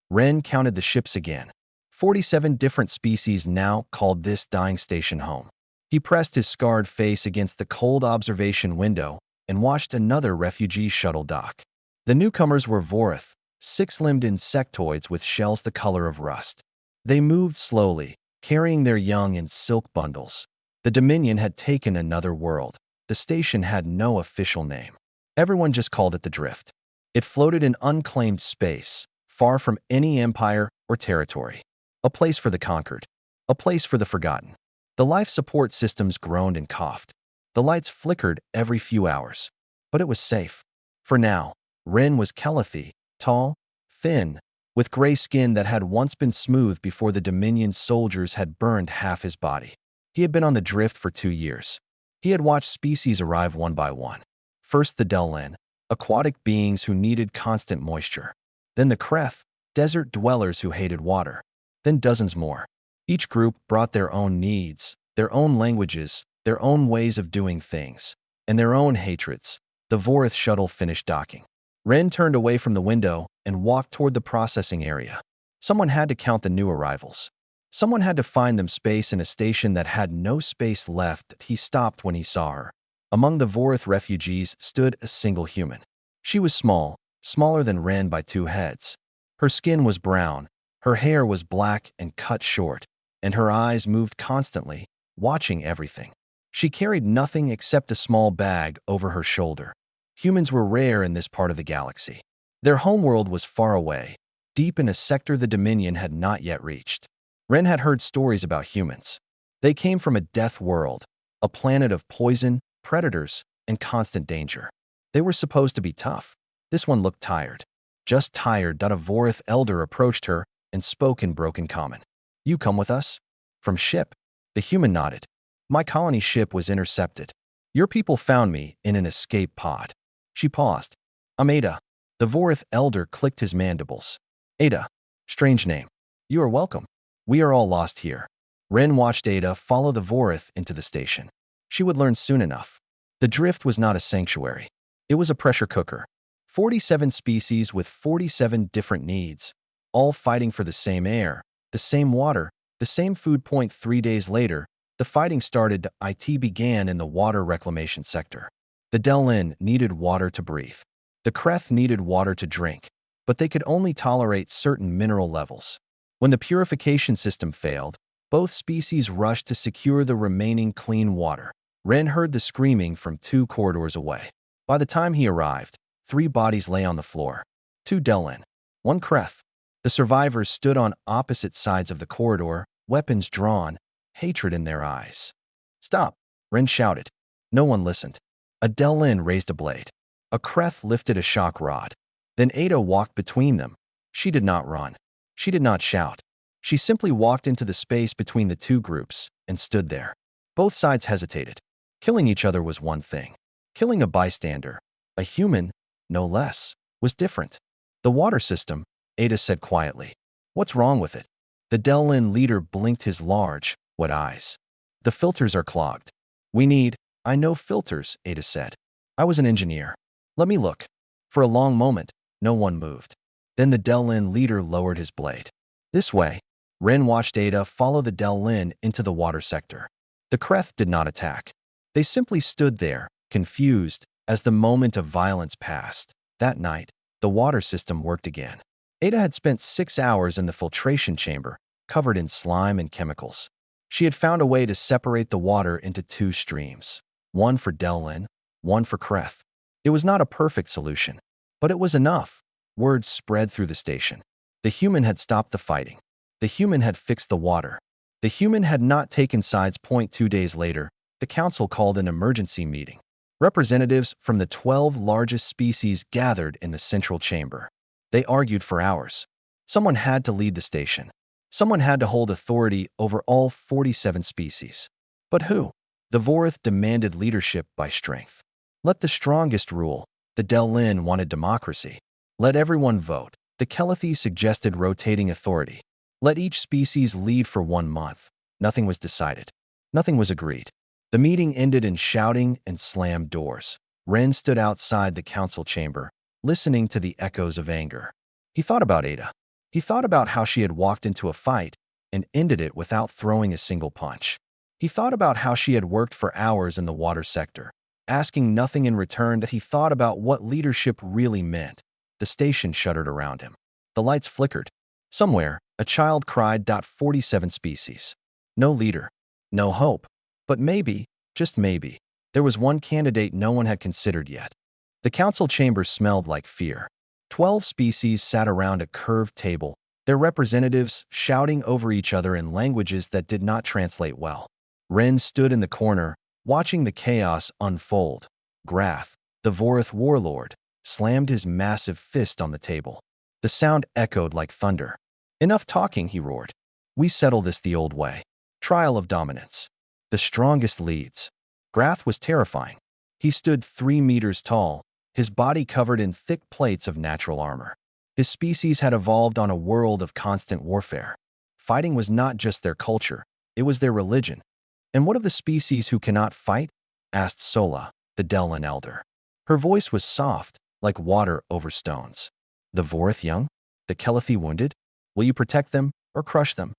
Ren counted the ships again. 47 different species now called this dying station home. He pressed his scarred face against the cold observation window and watched another refugee shuttle dock. The newcomers were Vorith, six-limbed insectoids with shells the color of rust. They moved slowly, carrying their young in silk bundles. The Dominion had taken another world. The station had no official name. Everyone just called it the Drift. It floated in unclaimed space, far from any empire or territory. A place for the conquered. A place for the forgotten. The life support systems groaned and coughed. The lights flickered every few hours. But it was safe. For now, Ren was Calathi, tall, thin, with gray skin that had once been smooth before the Dominion soldiers had burned half his body. He had been on the Drift for 2 years. He had watched species arrive one by one. First the Delin, aquatic beings who needed constant moisture. Then the Kreth, desert dwellers who hated water. Then dozens more. Each group brought their own needs, their own languages, their own ways of doing things, and their own hatreds. The Vorith shuttle finished docking. Ren turned away from the window and walked toward the processing area. Someone had to count the new arrivals. Someone had to find them space in a station that had no space left. He stopped when he saw her. Among the Vorith refugees stood a single human. She was small, smaller than Ren by 2 heads. Her skin was brown, her hair was black and cut short, and her eyes moved constantly, watching everything. She carried nothing except a small bag over her shoulder. Humans were rare in this part of the galaxy. Their homeworld was far away, deep in a sector the Dominion had not yet reached. Ren had heard stories about humans. They came from a death world, a planet of poison, predators, and constant danger. They were supposed to be tough. This one looked tired. Just tired. A Vorith elder approached her and spoke in broken common. "You come with us?" "From ship." The human nodded. "My colony ship was intercepted. Your people found me in an escape pod." She paused. "I'm Ada." The Vorith elder clicked his mandibles. "Ada. Strange name. You are welcome. We are all lost here." Ren watched Ada follow the Vorith into the station. She would learn soon enough. The Drift was not a sanctuary. It was a pressure cooker. 47 species with 47 different needs, all fighting for the same air, the same water, the same food. 3 days later, the fighting started. It began in the water reclamation sector. The Delin needed water to breathe. The Kreth needed water to drink, but they could only tolerate certain mineral levels. When the purification system failed, both species rushed to secure the remaining clean water. Ren heard the screaming from 2 corridors away. By the time he arrived, 3 bodies lay on the floor. 2 Delin, 1 Kreth. The survivors stood on opposite sides of the corridor, weapons drawn, hatred in their eyes. "Stop!" Ren shouted. No one listened. A Delin raised a blade. A Kreth lifted a shock rod. Then Ada walked between them. She did not run. She did not shout. She simply walked into the space between the 2 groups and stood there. Both sides hesitated. Killing each other was one thing. Killing a bystander, a human, no less, was different. "The water system," Ada said quietly. "What's wrong with it?" The Delin leader blinked his large, wet eyes. "The filters are clogged." I know filters," Ada said. "I was an engineer. Let me look." For a long moment, no one moved. Then the Delin leader lowered his blade. "This way." Ren watched Ada follow the Delin into the water sector. The Kreth did not attack. They simply stood there, confused, as the moment of violence passed. That night, the water system worked again. Ada had spent 6 hours in the filtration chamber, covered in slime and chemicals. She had found a way to separate the water into 2 streams, one for Delin, one for Kreth. It was not a perfect solution, but it was enough. Word spread through the station. The human had stopped the fighting. The human had fixed the water. The human had not taken sides. 2 days later, the council called an emergency meeting. Representatives from the 12 largest species gathered in the central chamber. They argued for hours. Someone had to lead the station. Someone had to hold authority over all 47 species. But who? The Vorith demanded leadership by strength. Let the strongest rule. The Delin wanted democracy. Let everyone vote. The Calathi suggested rotating authority. Let each species lead for 1 month. Nothing was decided. Nothing was agreed. The meeting ended in shouting and slammed doors. Ren stood outside the council chamber, listening to the echoes of anger. He thought about Ada. He thought about how she had walked into a fight and ended it without throwing a single punch. He thought about how she had worked for hours in the water sector, asking nothing in return. That he thought about what leadership really meant. The station shuddered around him. The lights flickered. Somewhere, a child cried. 47 species. No leader. No hope. But maybe, just maybe, there was one candidate no one had considered yet. The council chamber smelled like fear. 12 species sat around a curved table, their representatives shouting over each other in languages that did not translate well. Ren stood in the corner, watching the chaos unfold. Grath, the Vorith warlord, slammed his massive fist on the table. The sound echoed like thunder. "Enough talking," he roared. "We settle this the old way. Trial of dominance. The strongest leads." Grath was terrifying. He stood 3 meters tall, his body covered in thick plates of natural armor. His species had evolved on a world of constant warfare. Fighting was not just their culture, it was their religion. "And what of the species who cannot fight?" asked Sola, the Dellan elder. Her voice was soft, like water over stones. "The Vorith young? The Kelethi wounded? Will you protect them or crush them?"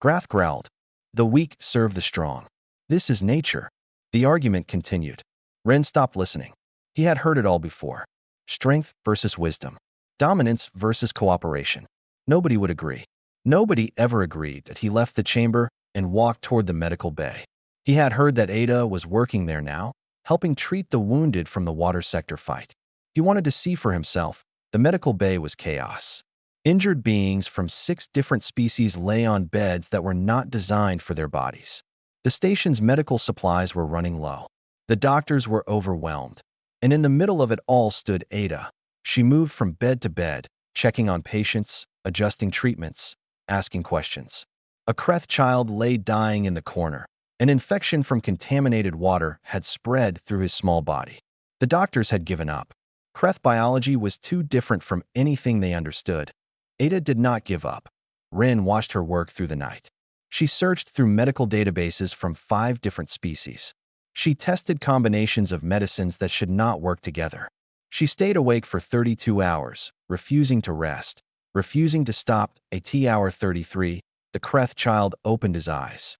Grath growled. "The weak serve the strong. This is nature." The argument continued. Ren stopped listening. He had heard it all before. Strength versus wisdom. Dominance versus cooperation. Nobody would agree. Nobody ever agreed. That he left the chamber and walked toward the medical bay. He had heard that Ada was working there now, helping treat the wounded from the water sector fight. He wanted to see for himself. The medical bay was chaos. Injured beings from 6 different species lay on beds that were not designed for their bodies. The station's medical supplies were running low. The doctors were overwhelmed. And in the middle of it all stood Ada. She moved from bed to bed, checking on patients, adjusting treatments, asking questions. A Kreth child lay dying in the corner. An infection from contaminated water had spread through his small body. The doctors had given up. Kreth biology was too different from anything they understood. Ada did not give up. Ren watched her work through the night. She searched through medical databases from 5 different species. She tested combinations of medicines that should not work together. She stayed awake for 32 hours, refusing to rest, refusing to stop. At hour 33, the Kreth child opened his eyes.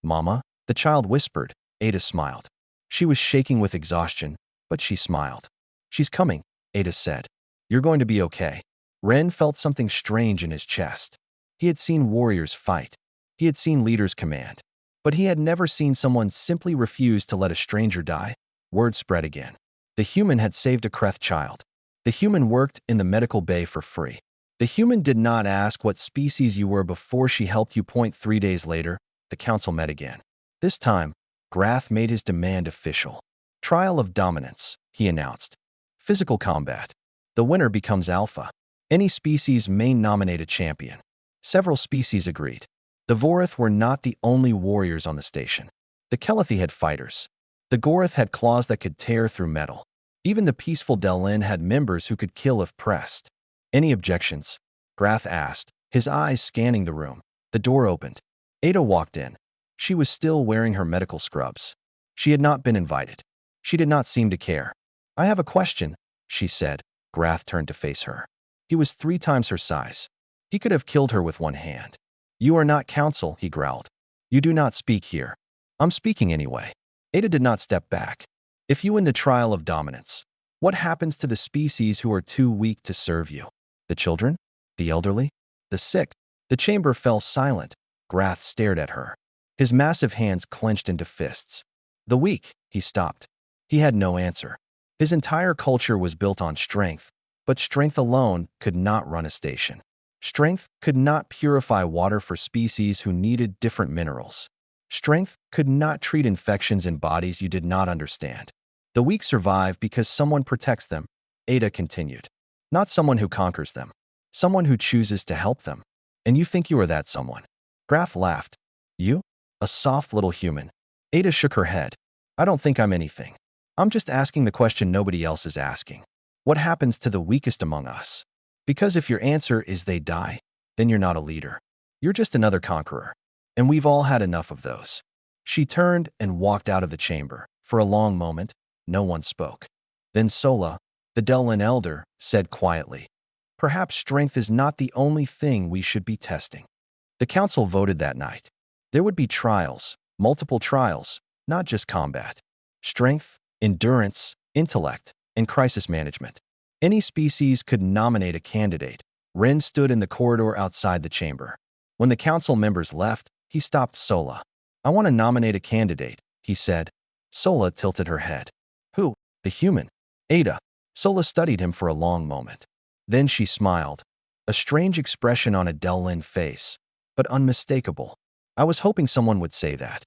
"Mama?" the child whispered. Ada smiled. She was shaking with exhaustion, but she smiled. "She's coming," Ada said. "You're going to be okay." Ren felt something strange in his chest. He had seen warriors fight. He had seen leaders command. But he had never seen someone simply refuse to let a stranger die. Word spread again. The human had saved a Kreth child. The human worked in the medical bay for free. The human did not ask what species you were before she helped you. 3 days later, the council met again. This time, Grath made his demand official. "Trial of dominance," he announced. "Physical combat. The winner becomes alpha. Any species may nominate a champion." Several species agreed. The Vorith were not the only warriors on the station. The Kelethi had fighters. The Gorith had claws that could tear through metal. Even the peaceful Delin had members who could kill if pressed. "Any objections?" Grath asked, his eyes scanning the room. The door opened. Ada walked in. She was still wearing her medical scrubs. She had not been invited. She did not seem to care. "I have a question," she said. Grath turned to face her. He was 3 times her size. He could have killed her with one hand. "You are not counsel," he growled. "You do not speak here." "I'm speaking anyway." Ada did not step back. "If you win the trial of dominance, what happens to the species who are too weak to serve you? The children? The elderly? The sick?" The chamber fell silent. Grath stared at her. His massive hands clenched into fists. "The weak," he stopped. He had no answer. His entire culture was built on strength, but strength alone could not run a station. Strength could not purify water for species who needed different minerals. Strength could not treat infections in bodies you did not understand. "The weak survive because someone protects them," Ada continued. "Not someone who conquers them. Someone who chooses to help them. And you think you are that someone." Grath laughed. "You? A soft little human." Ada shook her head. "I don't think I'm anything. I'm just asking the question nobody else is asking. What happens to the weakest among us? Because if your answer is they die, then you're not a leader. You're just another conqueror. And we've all had enough of those." She turned and walked out of the chamber. For a long moment, no one spoke. Then Sola, the Delin elder, said quietly, Perhaps strength is not the only thing we should be testing. The council voted that night. There would be trials, multiple trials, not just combat. Strength, endurance, intellect, and crisis management. Any species could nominate a candidate. Ren stood in the corridor outside the chamber. When the council members left, he stopped Sola. "I want to nominate a candidate," he said. Sola tilted her head. "Who?" "The human." "Ada." Sola studied him for a long moment. Then she smiled. A strange expression on a Delin face, but unmistakable. "I was hoping someone would say that."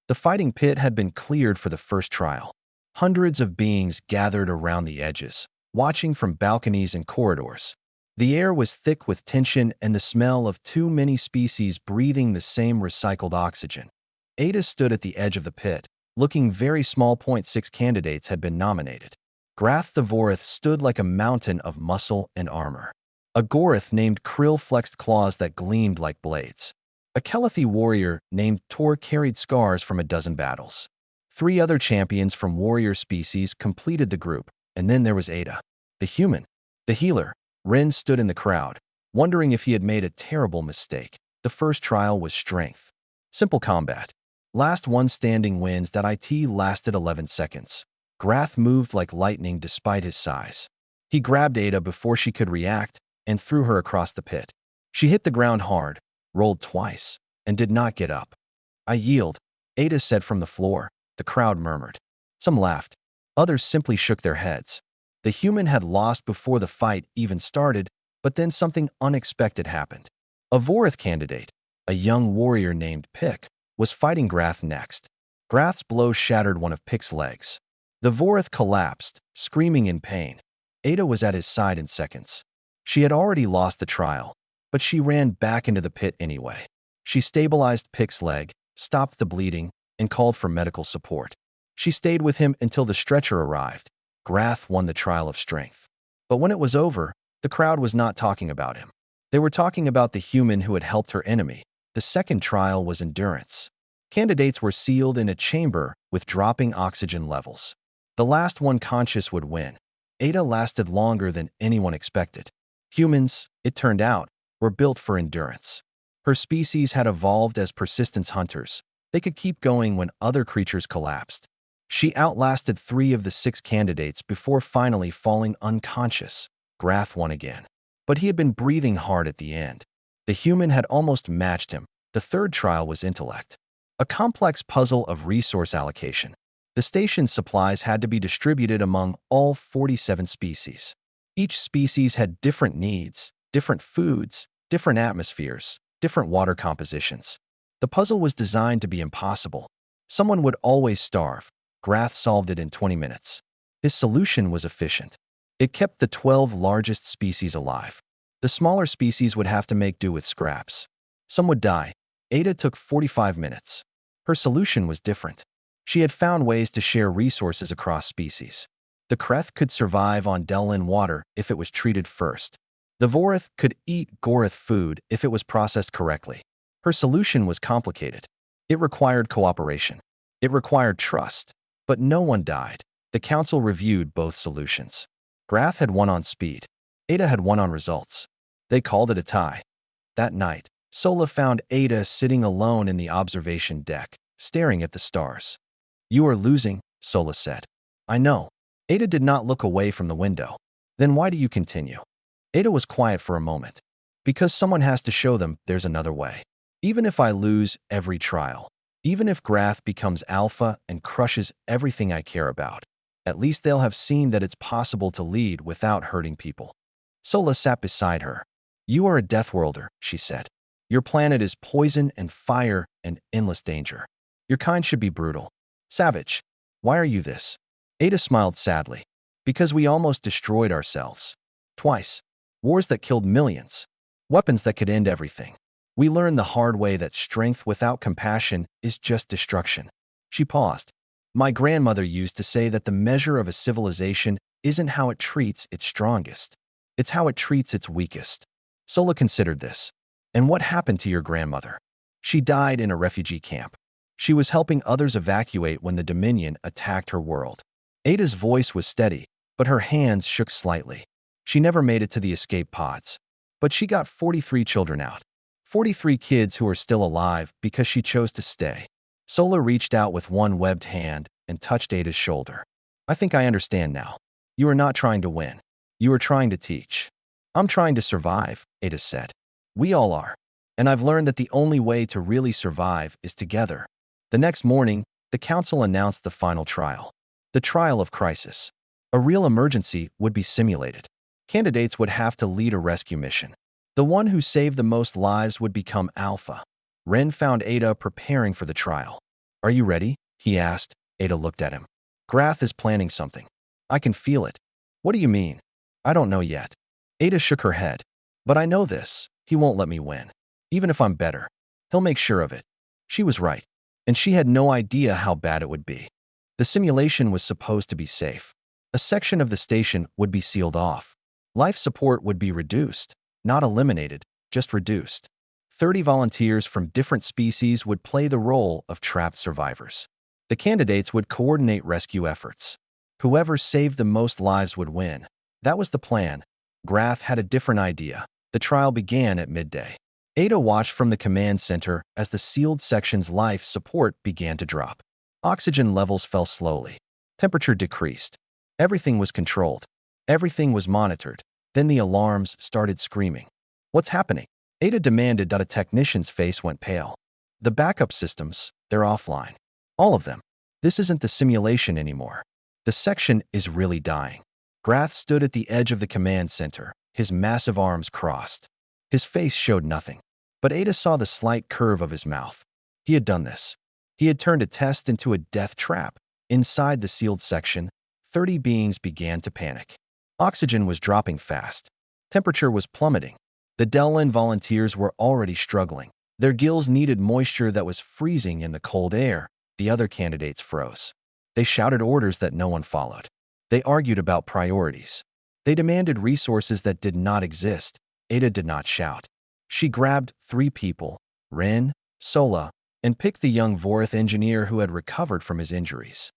The fighting pit had been cleared for the first trial. Hundreds of beings gathered around the edges, watching from balconies and corridors. The air was thick with tension and the smell of too many species breathing the same recycled oxygen. Ada stood at the edge of the pit, looking very small. 6 candidates had been nominated. Grath the Vorith stood like a mountain of muscle and armor. A Gorith named Krill flexed claws that gleamed like blades. A Kelethi warrior named Tor carried scars from a dozen battles. 3 other champions from warrior species completed the group, and then there was Ada, the human. The healer. Ren stood in the crowd, wondering if he had made a terrible mistake. The first trial was strength. Simple combat. Last one standing wins. It lasted 11 seconds. Grath moved like lightning despite his size. He grabbed Ada before she could react and threw her across the pit. She hit the ground hard, rolled twice, and did not get up. "I yield," Ada said from the floor. The crowd murmured. Some laughed. Others simply shook their heads. The human had lost before the fight even started, but then something unexpected happened. A Vorith candidate, a young warrior named Pick, was fighting Grath next. Grath's blow shattered one of Pick's legs. The Vorith collapsed, screaming in pain. Ada was at his side in seconds. She had already lost the trial, but she ran back into the pit anyway. She stabilized Pick's leg, stopped the bleeding, and called for medical support. She stayed with him until the stretcher arrived. Grath won the trial of strength. But when it was over, the crowd was not talking about him. They were talking about the human who had helped her enemy. The second trial was endurance. Candidates were sealed in a chamber with dropping oxygen levels. The last one conscious would win. Ada lasted longer than anyone expected. Humans, it turned out, were built for endurance. Her species had evolved as persistence hunters. They could keep going when other creatures collapsed. She outlasted 3 of the 6 candidates before finally falling unconscious. Grath won again. But he had been breathing hard at the end. The human had almost matched him. The third trial was intellect. A complex puzzle of resource allocation. The station's supplies had to be distributed among all 47 species. Each species had different needs, different foods, different atmospheres, different water compositions. The puzzle was designed to be impossible. Someone would always starve. Grath solved it in 20 minutes. His solution was efficient. It kept the 12 largest species alive. The smaller species would have to make do with scraps. Some would die. Ada took 45 minutes. Her solution was different. She had found ways to share resources across species. The Kreth could survive on Delin water if it was treated first. The Vorith could eat Gorith food if it was processed correctly. Her solution was complicated. It required cooperation. It required trust. But no one died. The council reviewed both solutions. Grath had won on speed. Ada had won on results. They called it a tie. That night, Sola found Ada sitting alone in the observation deck, staring at the stars. "You are losing," Sola said. "I know." Ada did not look away from the window. "Then why do you continue?" Ada was quiet for a moment. "Because someone has to show them there's another way. Even if I lose every trial, even if Grath becomes alpha and crushes everything I care about, at least they'll have seen that it's possible to lead without hurting people." Sola sat beside her. "You are a deathworlder," she said. "Your planet is poison and fire and endless danger. Your kind should be brutal. Savage. Why are you this?" Ada smiled sadly. "Because we almost destroyed ourselves. Twice. Wars that killed millions. Weapons that could end everything. We learned the hard way that strength without compassion is just destruction." She paused. "My grandmother used to say that the measure of a civilization isn't how it treats its strongest. It's how it treats its weakest." Sola considered this. "And what happened to your grandmother?" "She died in a refugee camp. She was helping others evacuate when the Dominion attacked her world." Ada's voice was steady, but her hands shook slightly. She never made it to the escape pods. But she got 43 children out. 43 kids who are still alive because she chose to stay. Sola reached out with one webbed hand and touched Ada's shoulder. I think I understand now. You are not trying to win. You are trying to teach. I'm trying to survive, Ada said. We all are. And I've learned that the only way to really survive is together. The next morning, the council announced the final trial. The trial of crisis. A real emergency would be simulated. Candidates would have to lead a rescue mission. The one who saved the most lives would become Alpha. Ren found Ada preparing for the trial. Are you ready? He asked. Ada looked at him. Grath is planning something. I can feel it. What do you mean? I don't know yet. Ada shook her head. But I know this. He won't let me win. Even if I'm better. He'll make sure of it. She was right. And she had no idea how bad it would be. The simulation was supposed to be safe. A section of the station would be sealed off. Life support would be reduced. Not eliminated, just reduced. 30 volunteers from different species would play the role of trapped survivors. The candidates would coordinate rescue efforts. Whoever saved the most lives would win. That was the plan. Grath had a different idea. The trial began at midday. Ada watched from the command center as the sealed section's life support began to drop. Oxygen levels fell slowly. Temperature decreased. Everything was controlled. Everything was monitored. Then the alarms started screaming. What's happening? Ada demanded. A technician's face went pale. The backup systems, they're offline. All of them. This isn't the simulation anymore. The section is really dying. Grath stood at the edge of the command center, his massive arms crossed. His face showed nothing. But Ada saw the slight curve of his mouth. He had done this. He had turned a test into a death trap. Inside the sealed section, 30 beings began to panic. Oxygen was dropping fast. Temperature was plummeting. The Delin volunteers were already struggling. Their gills needed moisture that was freezing in the cold air. The other candidates froze. They shouted orders that no one followed. They argued about priorities. They demanded resources that did not exist. Ada did not shout. She grabbed 3 people, Ren, Sola, and picked the young Vorith engineer who had recovered from his injuries.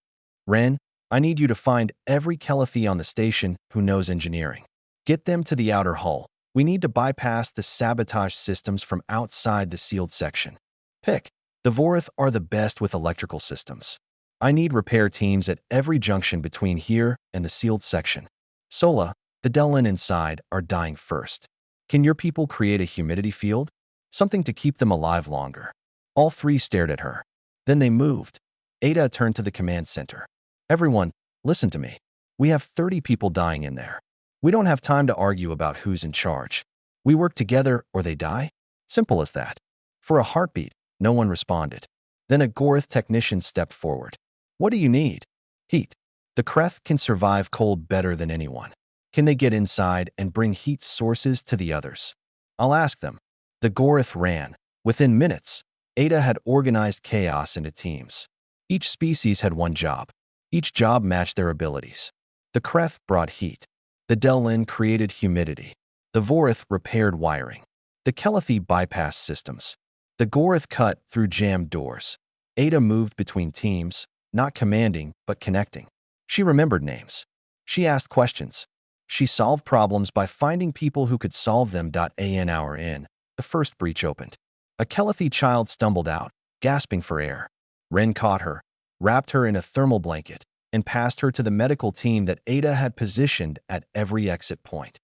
Ren, I need you to find every Kelathi on the station who knows engineering. Get them to the outer hull. We need to bypass the sabotage systems from outside the sealed section. Pick. The Vorith are the best with electrical systems. I need repair teams at every junction between here and the sealed section. Sola, the Delin inside are dying first. Can your people create a humidity field? Something to keep them alive longer. All 3 stared at her. Then they moved. Ada turned to the command center. Everyone, listen to me. We have 30 people dying in there. We don't have time to argue about who's in charge. We work together or they die. Simple as that. For a heartbeat, no one responded. Then a Gorith technician stepped forward. What do you need? Heat. The Kreth can survive cold better than anyone. Can they get inside and bring heat sources to the others? I'll ask them. The Gorith ran. Within minutes, Ada had organized chaos into teams. Each species had one job. Each job matched their abilities. The Kreth brought heat. The Delin created humidity. The Vorith repaired wiring. The Kelathi bypassed systems. The Gorith cut through jammed doors. Ada moved between teams, not commanding, but connecting. She remembered names. She asked questions. She solved problems by finding people who could solve them. An hour in, the first breach opened. A Kelathi child stumbled out, gasping for air. Ren caught her, wrapped her in a thermal blanket, and passed her to the medical team that Ada had positioned at every exit point.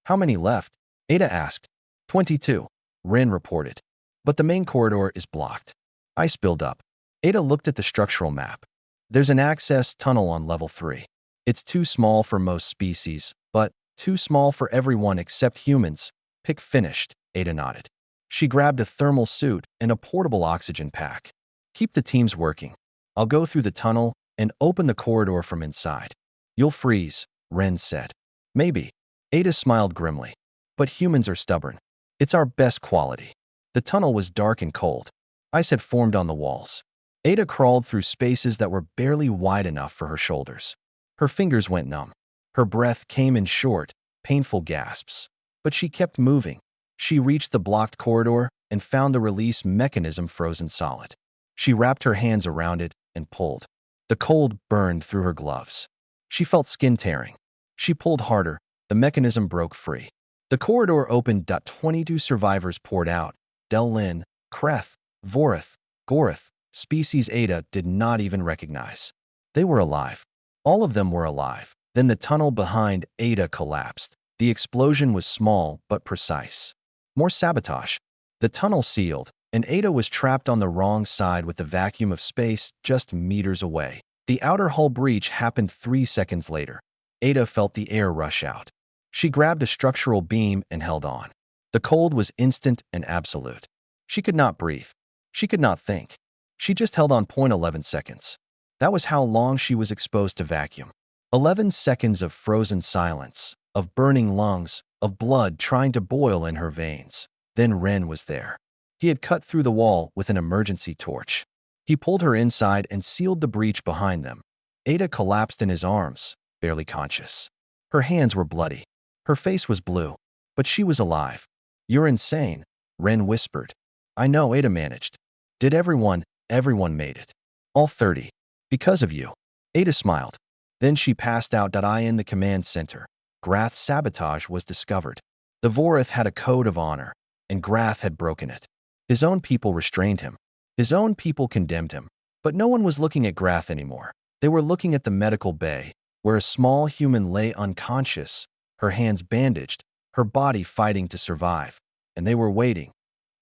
How many left? Ada asked. 22, Ren reported. But the main corridor is blocked. Ice build up. Ada looked at the structural map. There's an access tunnel on level 3. It's too small for most species, but too small for everyone except humans. Pick finished, Ada nodded. She grabbed a thermal suit and a portable oxygen pack. Keep the teams working. I'll go through the tunnel and open the corridor from inside. You'll freeze, Ren said. Maybe. Ada smiled grimly. But humans are stubborn. It's our best quality. The tunnel was dark and cold. Ice had formed on the walls. Ada crawled through spaces that were barely wide enough for her shoulders. Her fingers went numb. Her breath came in short, painful gasps. But she kept moving. She reached the blocked corridor and found the release mechanism frozen solid. She wrapped her hands around it and pulled. The cold burned through her gloves. She felt skin tearing. She pulled harder, The mechanism broke free. The corridor opened. 22 survivors poured out. Del-Lin, Kreth, Vorith, Gorith, species Ada did not even recognize. They were alive. All of them were alive. Then the tunnel behind Ada collapsed. The explosion was small but precise. More sabotage. The tunnel sealed, and Ada was trapped on the wrong side with the vacuum of space just meters away. The outer hull breach happened 3 seconds later. Ada felt the air rush out. She grabbed a structural beam and held on. The cold was instant and absolute. She could not breathe. She could not think. She just held on. 11 seconds. That was how long she was exposed to vacuum. 11 seconds of frozen silence, of burning lungs, of blood trying to boil in her veins. Then Ren was there. He had cut through the wall with an emergency torch. He pulled her inside and sealed the breach behind them. Ada collapsed in his arms, barely conscious. Her hands were bloody. Her face was blue, but she was alive. "You're insane," Ren whispered. "I know," Ada managed. "Did everyone made it. All 30. Because of you." Ada smiled. Then she passed out. In the command center, Grath's sabotage was discovered. The Vorith had a code of honor, and Grath had broken it. His own people restrained him. His own people condemned him. But no one was looking at Grath anymore. They were looking at the medical bay, where a small human lay unconscious, her hands bandaged, her body fighting to survive. And they were waiting.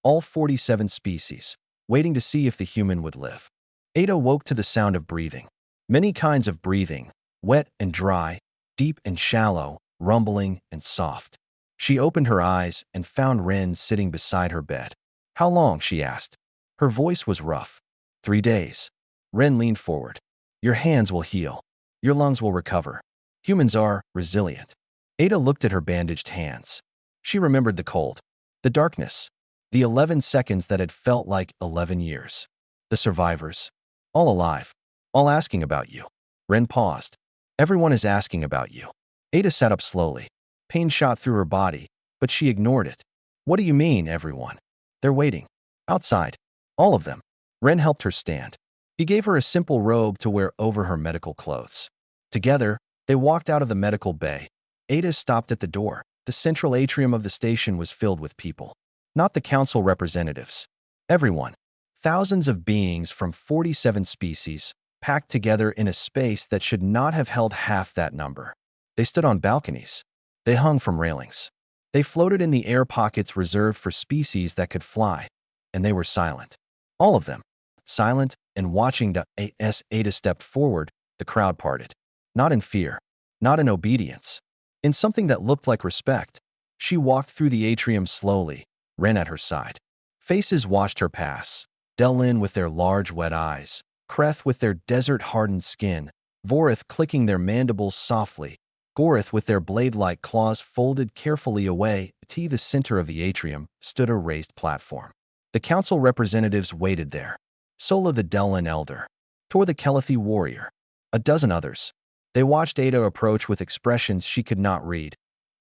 All 47 species, waiting to see if the human would live. Ada woke to the sound of breathing. Many kinds of breathing, wet and dry, deep and shallow, rumbling and soft. She opened her eyes and found Ren sitting beside her bed. "How long?" she asked. Her voice was rough. 3 days. Ren leaned forward. "Your hands will heal. Your lungs will recover. Humans are resilient." Ada looked at her bandaged hands. She remembered the cold, the darkness, the 11 seconds that had felt like 11 years. The survivors, all alive, all asking about you. Ren paused. "Everyone is asking about you." Ada sat up slowly. Pain shot through her body, but she ignored it. "What do you mean, everyone?" "They're waiting. Outside. All of them." Ren helped her stand. He gave her a simple robe to wear over her medical clothes. Together, they walked out of the medical bay. Ada stopped at the door. The central atrium of the station was filled with people. Not the council representatives. Everyone. Thousands of beings from 47 species, packed together in a space that should not have held half that number. They stood on balconies. They hung from railings. They floated in the air pockets reserved for species that could fly. And they were silent. All of them. Silent and watching. As Ada stepped forward, the crowd parted. Not in fear. Not in obedience. In something that looked like respect. She walked through the atrium slowly, Ren at her side. Faces watched her pass. Del-Lin with their large wet eyes. Kreth with their desert-hardened skin. Vorith clicking their mandibles softly. Gorith with their blade-like claws folded carefully away. The center of the atrium stood a raised platform. The council representatives waited there. Sola the Del-Lin elder. Tor the Kelethi warrior. A dozen others. They watched Ada approach with expressions she could not read.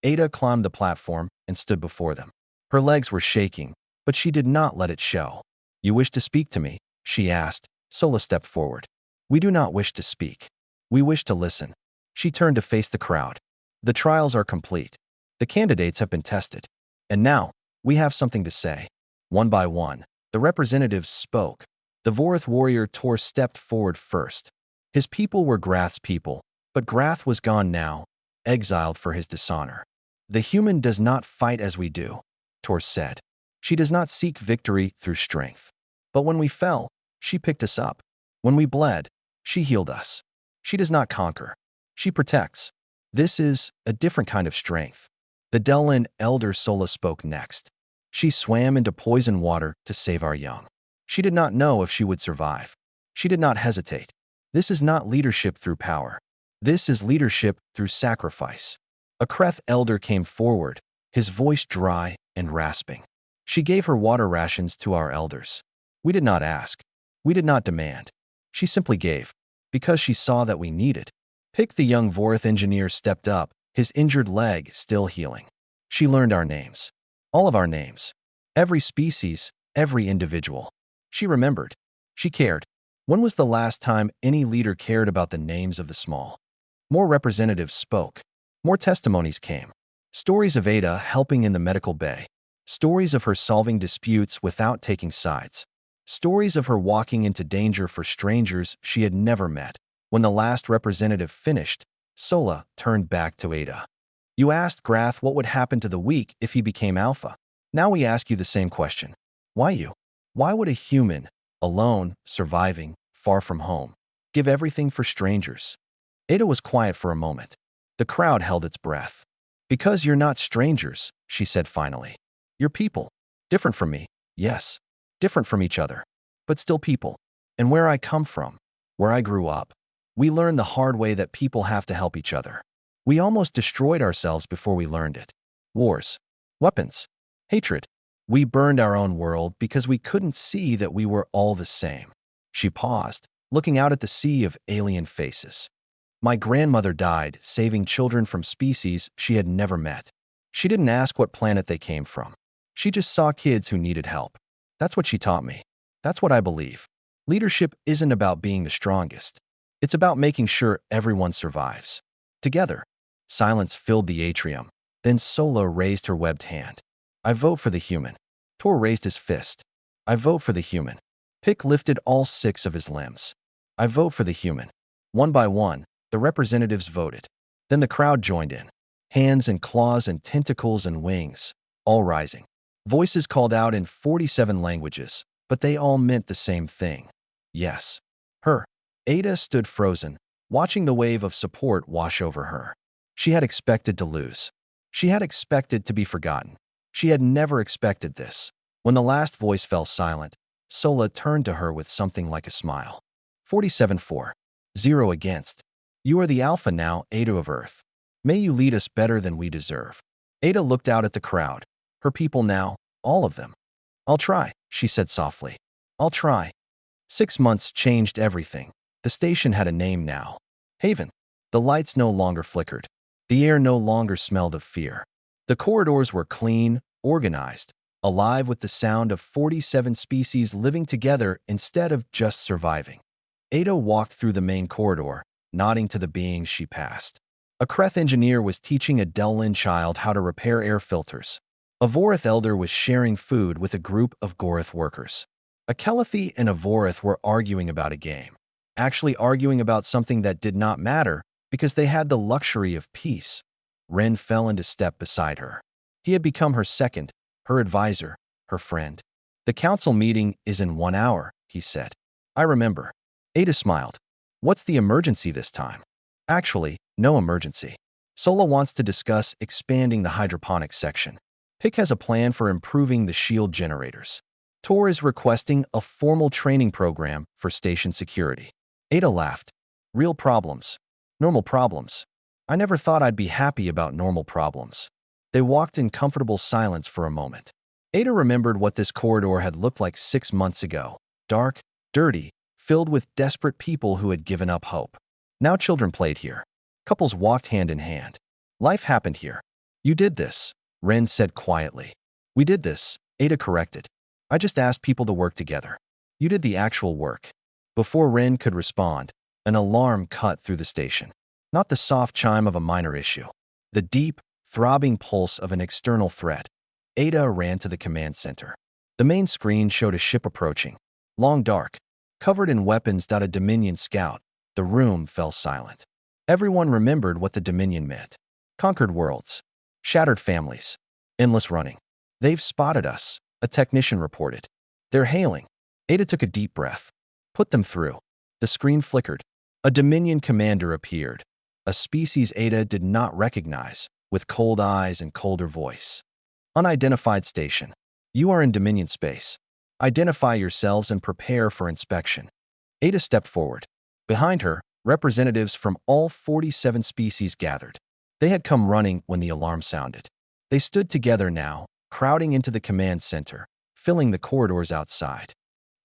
Ada climbed the platform and stood before them. Her legs were shaking, but she did not let it show. "You wish to speak to me?" she asked. Sola stepped forward. "We do not wish to speak. We wish to listen." She turned to face the crowd. "The trials are complete. The candidates have been tested. And now, we have something to say." One by one, the representatives spoke. The Vorith warrior Tor stepped forward first. His people were Grath's people, but Grath was gone now, exiled for his dishonor. "The human does not fight as we do," Tor said. "She does not seek victory through strength. But when we fell, she picked us up. When we bled, she healed us. She does not conquer. She protects. This is a different kind of strength." The Del-Lin elder Sola spoke next. "She swam into poison water to save our young. She did not know if she would survive. She did not hesitate. This is not leadership through power. This is leadership through sacrifice." A Kreth elder came forward, his voice dry and rasping. "She gave her water rations to our elders. We did not ask. We did not demand. She simply gave, because she saw that we needed." Pick the young Vorith engineer stepped up, his injured leg still healing. "She learned our names. All of our names. Every species, every individual. She remembered. She cared. When was the last time any leader cared about the names of the small?" More representatives spoke. More testimonies came. Stories of Ada helping in the medical bay. Stories of her solving disputes without taking sides. Stories of her walking into danger for strangers she had never met. When the last representative finished, Sola turned back to Ada. You asked Grath what would happen to the weak if he became Alpha. Now we ask you the same question. Why you? Why would a human, alone, surviving, far from home, give everything for strangers? Ada was quiet for a moment. The crowd held its breath. Because you're not strangers, she said finally. You're people. Different from me, yes. Different from each other, but still people. And where I come from, where I grew up, we learned the hard way that people have to help each other. We almost destroyed ourselves before we learned it. Wars, weapons, hatred. We burned our own world because we couldn't see that we were all the same. She paused, looking out at the sea of alien faces. My grandmother died, saving children from species she had never met. She didn't ask what planet they came from. She just saw kids who needed help. That's what she taught me. That's what I believe. Leadership isn't about being the strongest. It's about making sure everyone survives. Together. Silence filled the atrium. Then Sola raised her webbed hand. I vote for the human. Tor raised his fist. I vote for the human. Pick lifted all 6 of his limbs. I vote for the human. One by one, the representatives voted. Then the crowd joined in. Hands and claws and tentacles and wings, all rising. Voices called out in 47 languages, but they all meant the same thing. Yes. Her. Ada stood frozen, watching the wave of support wash over her. She had expected to lose. She had expected to be forgotten. She had never expected this. When the last voice fell silent, Sola turned to her with something like a smile. 47-4. 0 against. You are the Alpha now, Ada of Earth. May you lead us better than we deserve. Ada looked out at the crowd. Her people now, all of them. I'll try, she said softly. I'll try. 6 months changed everything. The station had a name now. Haven. The lights no longer flickered. The air no longer smelled of fear. The corridors were clean, organized, alive with the sound of 47 species living together instead of just surviving. Ada walked through the main corridor, nodding to the beings she passed. A Kreth engineer was teaching a Delin child how to repair air filters. A Vorith elder was sharing food with a group of Gorith workers. A Kelethi and a Vorith were arguing about a game. Actually arguing about something that did not matter because they had the luxury of peace. Ren fell into step beside her. He had become her second, her advisor, her friend. The council meeting is in 1 hour, he said. I remember. Ada smiled. What's the emergency this time? Actually, no emergency. Sola wants to discuss expanding the hydroponics section. Pick has a plan for improving the shield generators. Tor is requesting a formal training program for station security. Ada laughed. Real problems. Normal problems. I never thought I'd be happy about normal problems. They walked in comfortable silence for a moment. Ada remembered what this corridor had looked like 6 months ago. Dark, dirty, filled with desperate people who had given up hope. Now children played here. Couples walked hand in hand. Life happened here. You did this, Ren said quietly. We did this, Ada corrected. I just asked people to work together. You did the actual work. Before Ren could respond, an alarm cut through the station. Not the soft chime of a minor issue. The deep, throbbing pulse of an external threat. Ada ran to the command center. The main screen showed a ship approaching. Long dark, covered in weapons. A Dominion scout. The room fell silent. Everyone remembered what the Dominion meant. Conquered worlds. Shattered families. Endless running. They've spotted us, a technician reported. They're hailing. Ada took a deep breath. Put them through. The screen flickered. A Dominion commander appeared. A species Ada did not recognize, with cold eyes and colder voice. Unidentified station. You are in Dominion space. Identify yourselves and prepare for inspection. Ada stepped forward. Behind her, representatives from all 47 species gathered. They had come running when the alarm sounded. They stood together now, crowding into the command center, filling the corridors outside.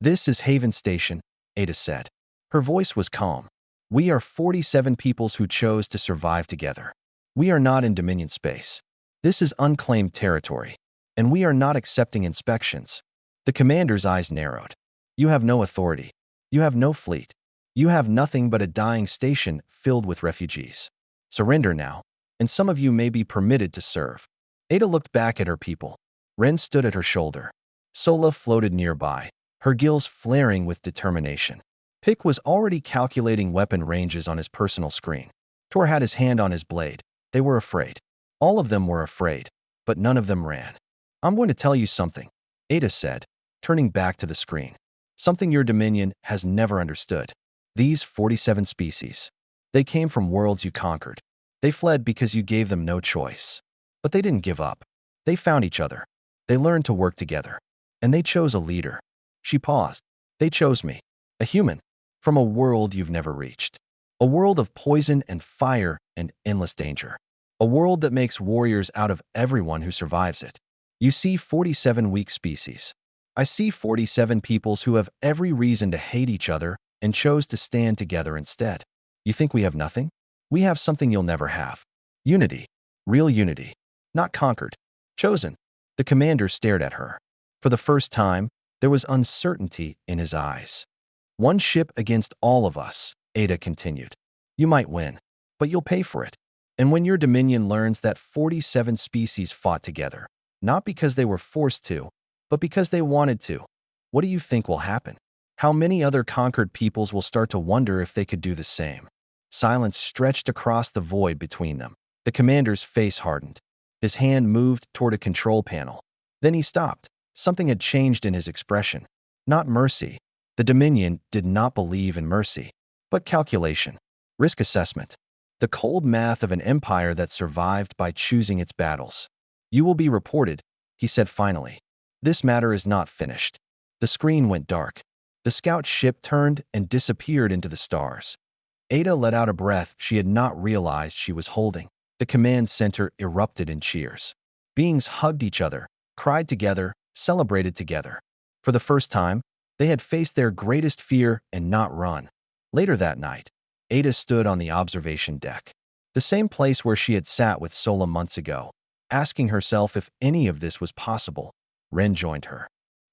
This is Haven Station, Ada said. Her voice was calm. We are 47 peoples who chose to survive together. We are not in Dominion space. This is unclaimed territory, and we are not accepting inspections. The commander's eyes narrowed. You have no authority. You have no fleet. You have nothing but a dying station filled with refugees. Surrender now. and some of you may be permitted to serve. Ada looked back at her people. Ren stood at her shoulder. Sola floated nearby, her gills flaring with determination. Pick was already calculating weapon ranges on his personal screen. Tor had his hand on his blade. They were afraid. All of them were afraid, but none of them ran. I'm going to tell you something, Ada said, turning back to the screen. Something your Dominion has never understood. These 47 species. They came from worlds you conquered. They fled because you gave them no choice. But they didn't give up. They found each other. They learned to work together. And they chose a leader. She paused. They chose me. A human. From a world you've never reached. A world of poison and fire and endless danger. A world that makes warriors out of everyone who survives it. You see 47 weak species. I see 47 peoples who have every reason to hate each other and chose to stand together instead. You think we have nothing? We have something you'll never have. Unity. Real unity. Not conquered. Chosen. The commander stared at her. For the first time, there was uncertainty in his eyes. One ship against all of us, Ada continued. You might win, but you'll pay for it. And when your Dominion learns that 47 species fought together, not because they were forced to, but because they wanted to, what do you think will happen? How many other conquered peoples will start to wonder if they could do the same? Silence stretched across the void between them. The commander's face hardened. His hand moved toward a control panel. Then he stopped. Something had changed in his expression. Not mercy. The Dominion did not believe in mercy, but calculation, risk assessment, the cold math of an empire that survived by choosing its battles. You will be reported, he said finally. This matter is not finished. The screen went dark. The scout ship turned and disappeared into the stars. Ada let out a breath she had not realized she was holding. The command center erupted in cheers. Beings hugged each other, cried together, celebrated together. For the first time, they had faced their greatest fear and not run. Later that night, Ada stood on the observation deck, the same place where she had sat with Sola months ago, asking herself if any of this was possible. Ren joined her.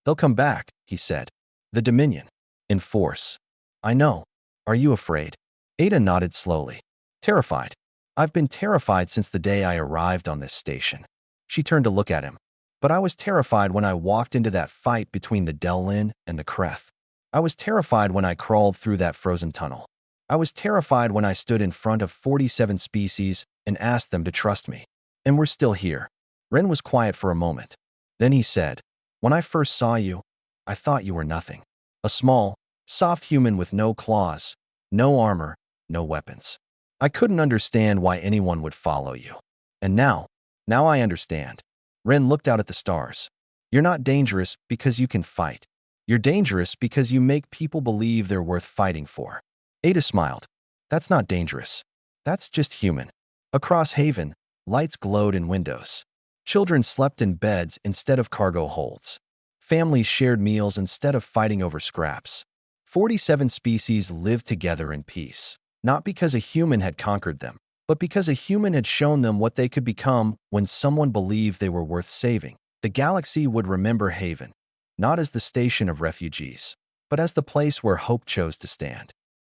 They'll come back, he said. The Dominion. In force. I know. Are you afraid? Ada nodded slowly. Terrified. I've been terrified since the day I arrived on this station. She turned to look at him. But I was terrified when I walked into that fight between the Delin and the Kreth. I was terrified when I crawled through that frozen tunnel. I was terrified when I stood in front of 47 species and asked them to trust me. And we're still here. Ren was quiet for a moment. Then he said, when I first saw you, I thought you were nothing. A small, soft human with no claws, no armor, no weapons. I couldn't understand why anyone would follow you. And now I understand. Ren looked out at the stars. You're not dangerous because you can fight. You're dangerous because you make people believe they're worth fighting for. Ada smiled. That's not dangerous. That's just human. Across Haven, lights glowed in windows. Children slept in beds instead of cargo holds. Families shared meals instead of fighting over scraps. 47 species lived together in peace, not because a human had conquered them, but because a human had shown them what they could become when someone believed they were worth saving. The galaxy would remember Haven, not as the station of refugees, but as the place where hope chose to stand.